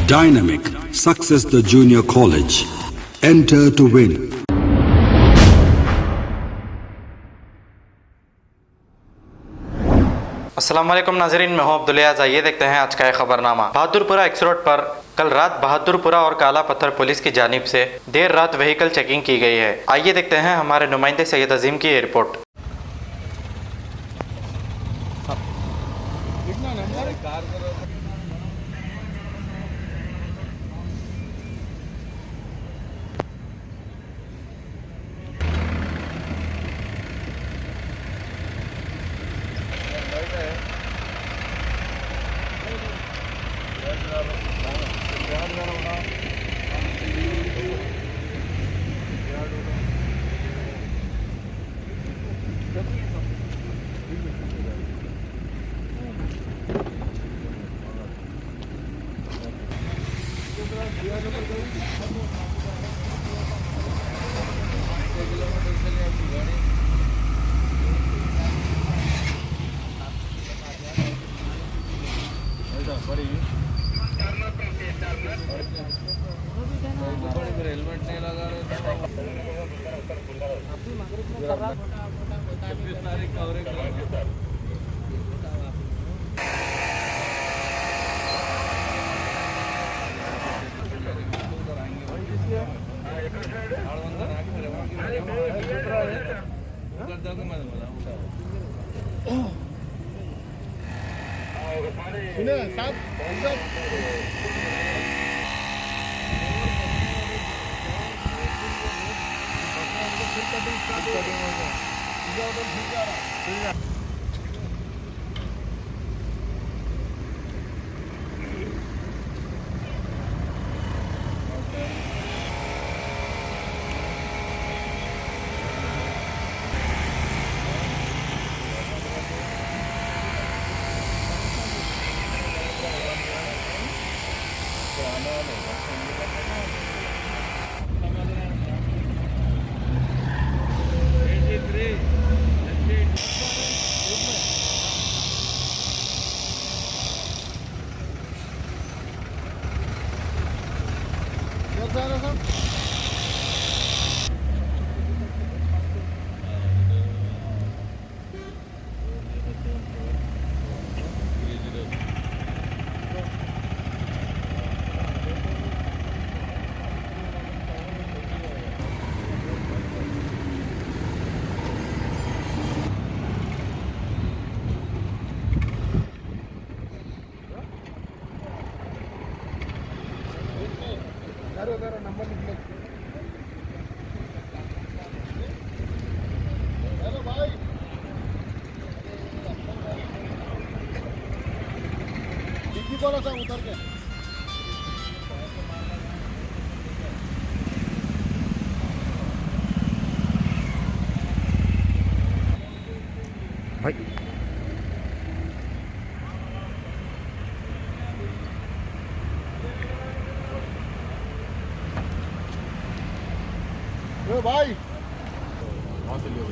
Dynamic, success the junior college. Enter to win. अस्सलाम वालेकुम नाज़रीन, मैं हूं अब्दुलियाज़। आइए देखते हैं आज का एक खबरनामा। बहादुरपुरा एक्स रोड पर कल रात बहादुरपुरा और काला पत्थर पुलिस की जानिब से देर रात व्हीकल चेकिंग की गई है। आइए देखते हैं हमारे नुमाइंदे सैयद अजीम की रिपोर्ट। हेलमेट नहीं लगा रहे 26 तारीख का और बोला था उतर के भाई भाई वहां से लियो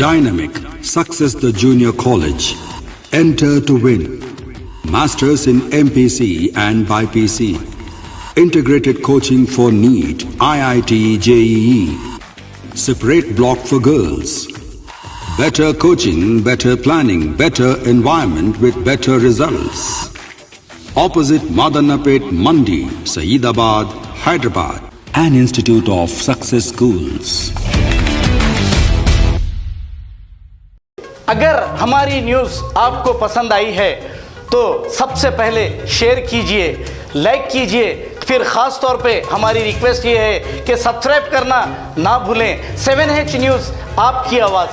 Dynamic, success the junior college. Enter to win. Masters in MPC and BPC. Integrated coaching for NEET, IIT, JEE. Separate block for girls. Better coaching, better planning, better environment with better results. Opposite Madanapet Mandi, Saeedabad, Hyderabad. An institute of success schools. अगर हमारी news आपको पसंद आई है तो सबसे पहले share कीजिए, like कीजिए, फिर ख़ास तौर पे हमारी रिक्वेस्ट ये है कि सब्सक्राइब करना ना भूलें। 7H न्यूज़, आपकी आवाज़।